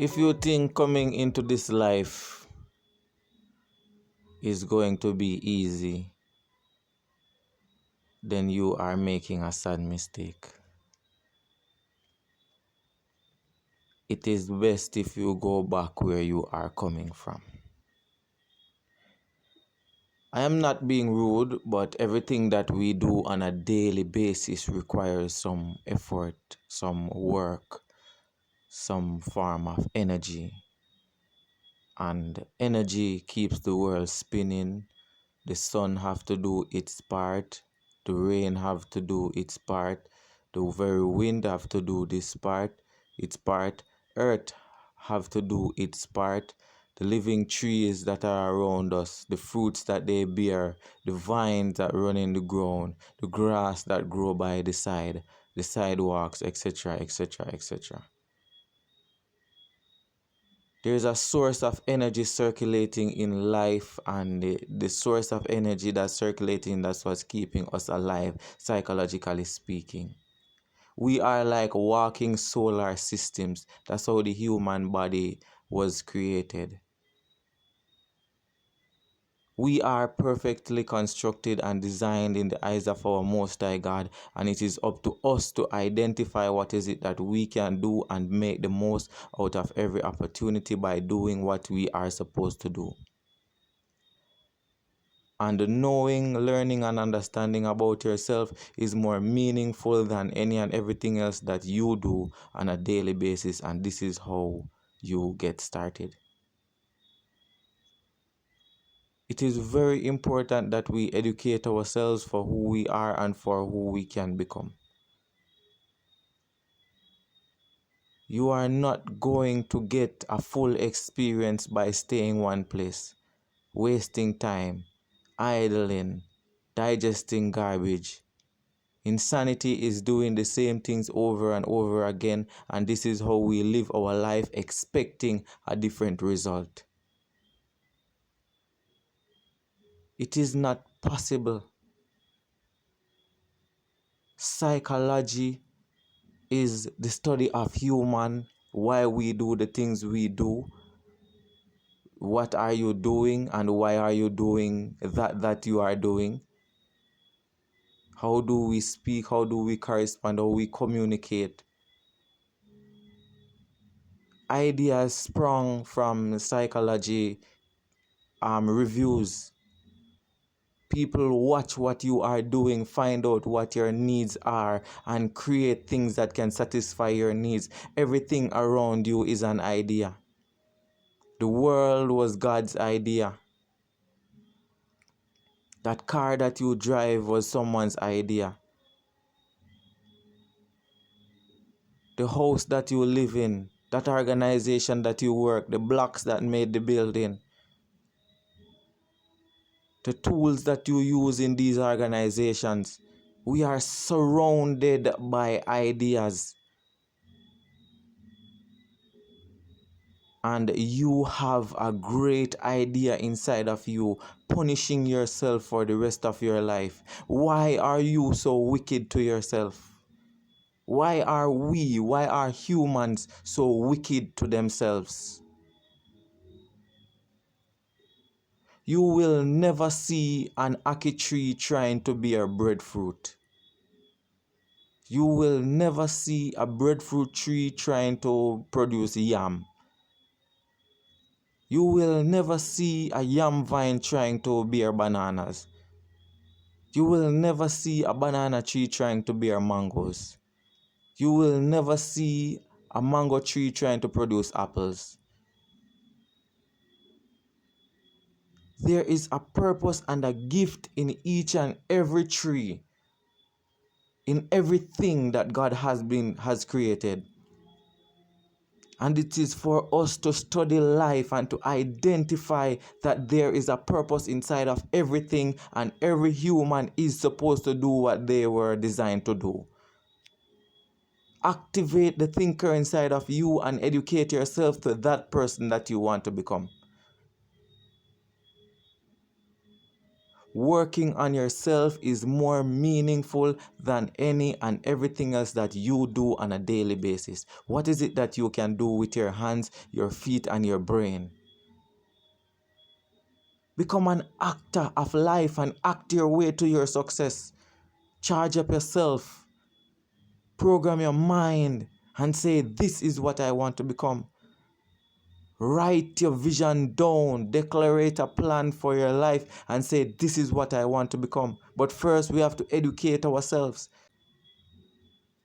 If you think coming into this life is going to be easy, then you are making a sad mistake. It is best if you go back where you are coming from. I am not being rude, but everything that we do on a daily basis requires some effort, some work, some form of energy. And energy keeps the world spinning. The sun have to do its part. The rain have to do its part. The very wind have to do its part. Earth have to do its part. The living trees that are around us, the fruits that they bear, the vines that run in the ground, the grass that grow by the sidewalks, etc., etc., etc. There's a source of energy circulating in life, and the source of energy that's circulating, that's what's keeping us alive, psychologically speaking. We are like walking solar systems. That's how the human body was created. We are perfectly constructed and designed in the eyes of our Most High God, and it is up to us to identify what is it that we can do and make the most out of every opportunity by doing what we are supposed to do. And knowing, learning, and understanding about yourself is more meaningful than any and everything else that you do on a daily basis, and this is how you get started. It is very important that we educate ourselves for who we are and for who we can become. You are not going to get a full experience by staying one place, wasting time, idling, digesting garbage. Insanity is doing the same things over and over again, and this is how we live our life expecting a different result. It is not possible. Psychology is the study of human, why we do the things we do. What are you doing and why are you doing that you are doing? How do we speak? How do we correspond? How we communicate? Ideas sprung from psychology reviews. People watch what you are doing, find out what your needs are, and create things that can satisfy your needs. Everything around you is an idea. The world was God's idea. That car that you drive was someone's idea. The house that you live in, that organization that you work, the blocks that made the building, the tools that you use in these organizations. We are surrounded by ideas. And you have a great idea inside of you, punishing yourself for the rest of your life. Why are you so wicked to yourself? Why are humans so wicked to themselves? You will never see an ackee tree trying to bear breadfruit. You will never see a breadfruit tree trying to produce yam. You will never see a yam vine trying to bear bananas. You will never see a banana tree trying to bear mangoes. You will never see a mango tree trying to produce apples. There is a purpose and a gift in each and every tree, in everything that God has created. And it is for us to study life and to identify that there is a purpose inside of everything, and every human is supposed to do what they were designed to do. Activate the thinker inside of you and educate yourself to that person that you want to become. Working on yourself is more meaningful than any and everything else that you do on a daily basis. What is it that you can do with your hands, your feet, and your brain? Become an actor of life and act your way to your success. Charge up yourself. Program your mind and say, this is what I want to become. Write your vision down. Declare a plan for your life and say, this is what I want to become. But first, we have to educate ourselves.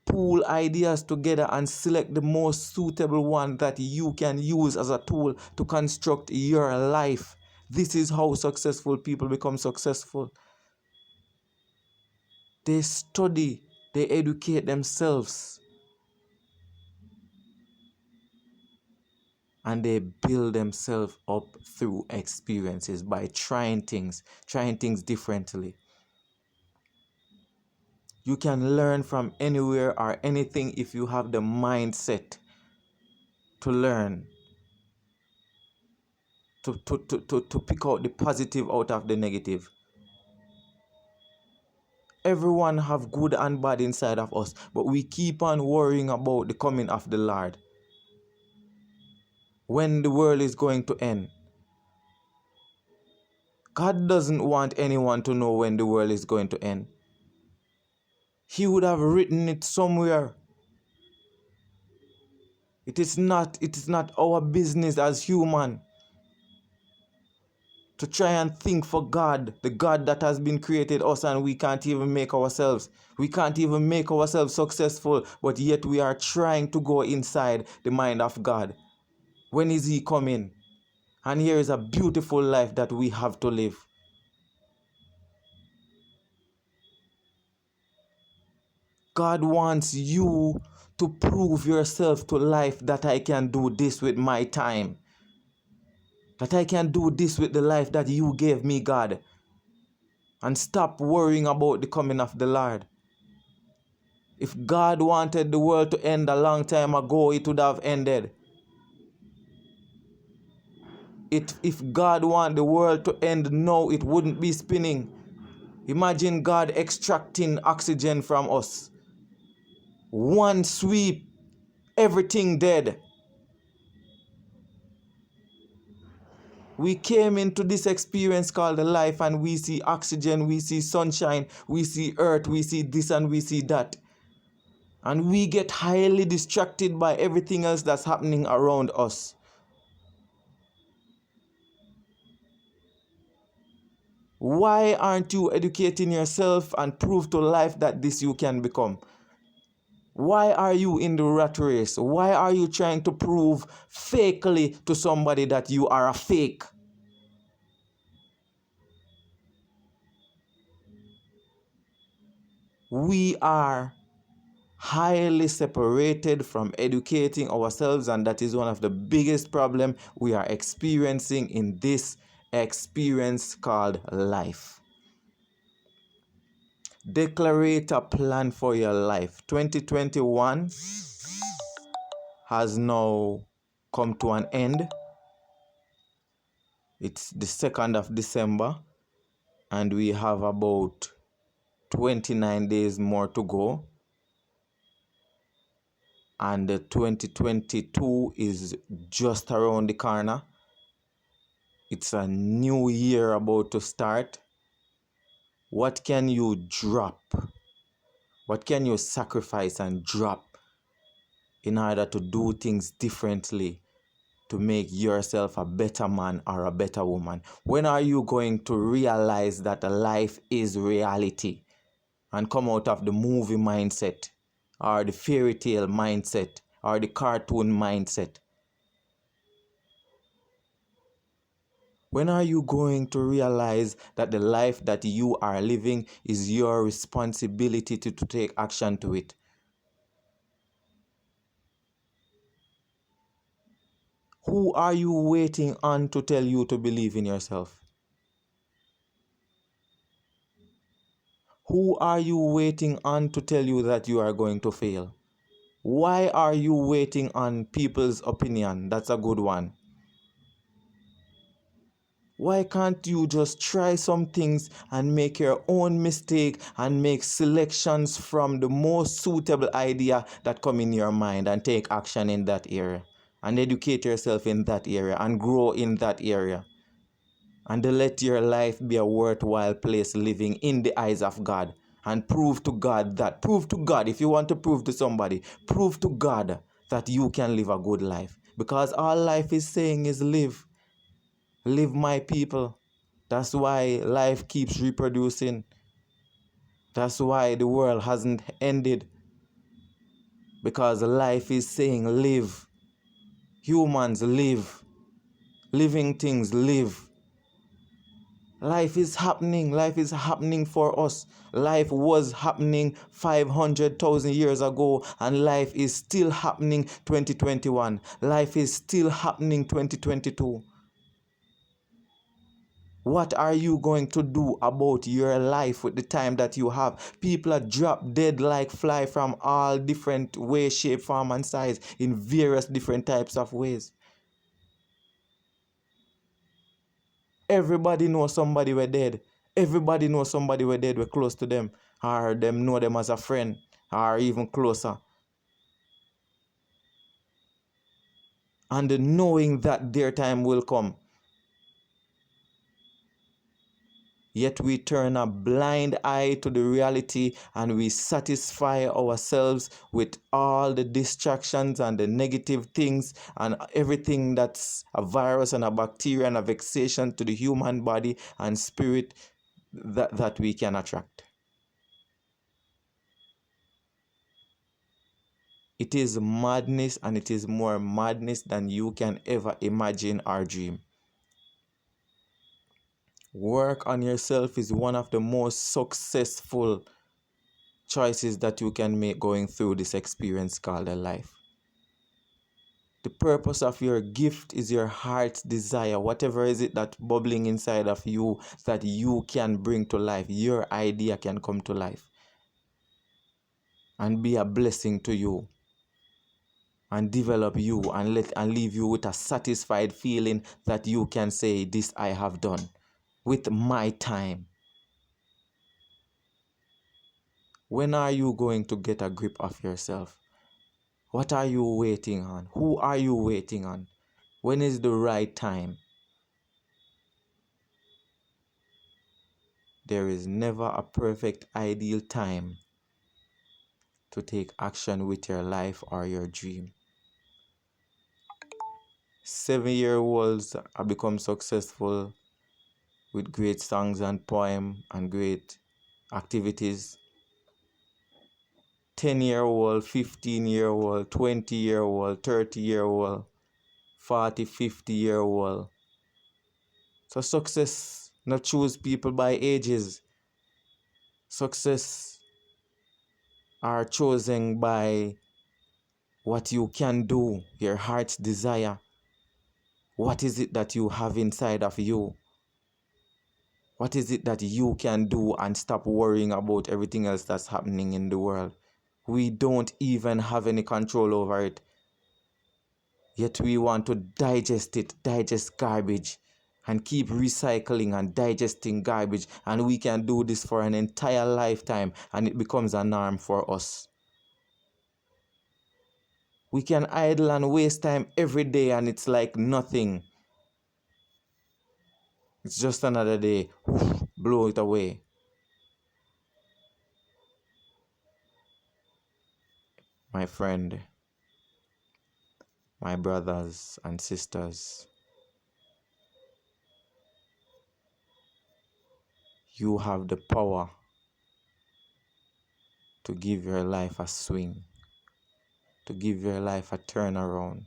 Pool ideas together and select the most suitable one that you can use as a tool to construct your life. This is how successful people become successful. They study, they educate themselves, and they build themselves up through experiences by trying things differently. You can learn from anywhere or anything if you have the mindset to learn, to pick out the positive out of the negative. Everyone have good and bad inside of us, but we keep on worrying about the coming of the Lord. When the world is going to end. God doesn't want anyone to know when the world is going to end. He would have written it somewhere. It is not our business as human to try and think for God, the God that has been created us, and we can't even make ourselves. We can't even make ourselves successful, but yet we are trying to go inside the mind of God. When is He coming? And here is a beautiful life that we have to live. God wants you to prove yourself to life that I can do this with my time. That I can do this with the life that you gave me, God. And stop worrying about the coming of the Lord. If God wanted the world to end a long time ago, it would have ended. If God wanted the world to end now, it wouldn't be spinning. Imagine God extracting oxygen from us. One sweep, everything dead. We came into this experience called life, and we see oxygen, we see sunshine, we see earth, we see this and we see that. And we get highly distracted by everything else that's happening around us. Why aren't you educating yourself and prove to life that this you can become? Why are you in the rat race? Why are you trying to prove fakely to somebody that you are a fake? We are highly separated from educating ourselves, and that is one of the biggest problems we are experiencing in this experience called life. Declare a plan for your life. 2021 has now come to an end. It's the 2nd of December, and we have about 29 days more to go. And 2022 is just around the corner. It's a new year about to start. What can you drop? What can you sacrifice and drop in order to do things differently, to make yourself a better man or a better woman? When are you going to realize that life is reality and come out of the movie mindset or the fairy tale mindset or the cartoon mindset? When are you going to realize that the life that you are living is your responsibility to take action to it? Who are you waiting on to tell you to believe in yourself? Who are you waiting on to tell you that you are going to fail? Why are you waiting on people's opinion? That's a good one. Why can't you just try some things and make your own mistake and make selections from the most suitable idea that come in your mind and take action in that area and educate yourself in that area and grow in that area and let your life be a worthwhile place living in the eyes of God and prove to God if you want to prove to somebody, prove to God that you can live a good life, because all life is saying is live my people. That's why life keeps reproducing. That's why the world hasn't ended. Because life is saying live. Humans live. Living things live. Life is happening. Life is happening for us. Life was happening 500,000 years ago, and life is still happening 2021. Life is still happening 2022. What are you going to do about your life with the time that you have? People are dropped dead like fly from all different ways, shape, form, and size in various different types of ways. Everybody knows somebody were dead. Everybody knows somebody were dead, were close to them, or them know them as a friend, or even closer. And knowing that their time will come. Yet we turn a blind eye to the reality and we satisfy ourselves with all the distractions and the negative things and everything that's a virus and a bacteria and a vexation to the human body and spirit that we can attract. It is madness, and it is more madness than you can ever imagine or dream. Work on yourself is one of the most successful choices that you can make going through this experience called a life. The purpose of your gift is your heart's desire. Whatever is it that bubbling inside of you that you can bring to life, your idea can come to life and be a blessing to you and develop you and leave you with a satisfied feeling that you can say, this I have done with my time. When are you going to get a grip of yourself? What are you waiting on? Who are you waiting on? When is the right time? There is never a perfect ideal time to take action with your life or your dream. 7-year-olds have become successful with great songs and poems and great activities. 10-year-old, 15-year-old, 20-year-old, 30-year-old, 40, 50-year-old. So success not choose people by ages. Success are chosen by what you can do, your heart's desire. What is it that you have inside of you? What is it that you can do and stop worrying about everything else that's happening in the world? We don't even have any control over it. Yet we want to digest garbage and keep recycling and digesting garbage. And we can do this for an entire lifetime and it becomes a norm for us. We can idle and waste time every day and it's like nothing. It's just another day. Blow it away. My friend, my brothers and sisters, you have the power to give your life a swing, to give your life a turnaround,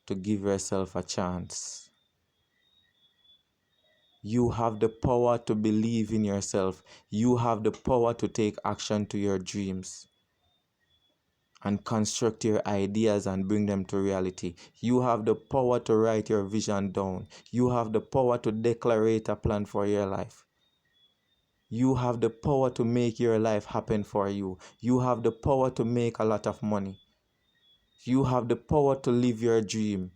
to give yourself a chance. You have the power to believe in yourself. You have the power to take action to your dreams and construct your ideas and bring them to reality. You have the power to write your vision down. You have the power to declarate a plan for your life. You have the power to make your life happen for you. You have the power to make a lot of money. You have the power to live your dream.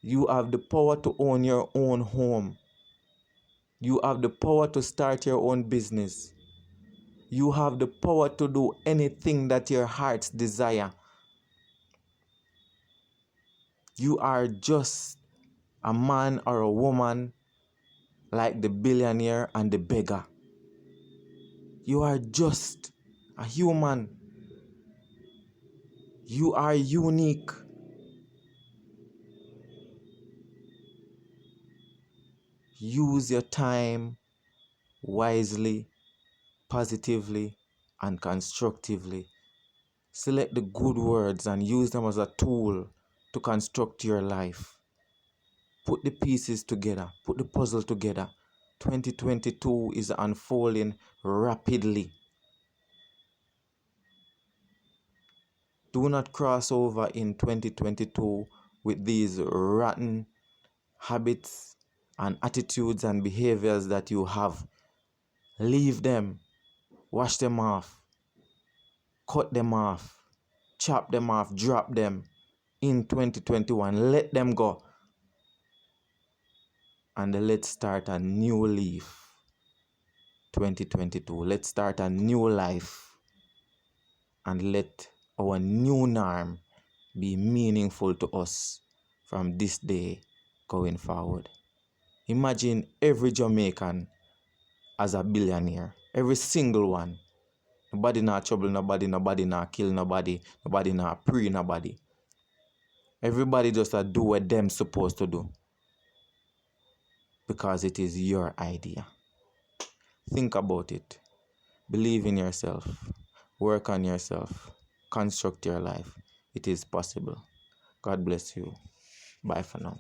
You have the power to own your own home. You have the power to start your own business. You have the power to do anything that your heart's desire. You are just a man or a woman like the billionaire and the beggar. You are just a human. You are unique. Use your time wisely, positively, and constructively. Select the good words and use them as a tool to construct your life. Put the pieces together, put the puzzle together. 2022 is unfolding rapidly. Do not cross over in 2022 with these rotten habits and attitudes and behaviors that you have. Leave them, wash them off, cut them off, chop them off, drop them in 2021. Let them go. And let's start a new leaf. 2022. Let's start a new life. And let our new norm be meaningful to us from this day going forward. Imagine every Jamaican as a billionaire. Every single one. Nobody not trouble nobody, nobody not kill nobody, nobody not pre nobody. Everybody just do what them supposed to do. Because it is your idea. Think about it. Believe in yourself. Work on yourself. Construct your life. It is possible. God bless you. Bye for now.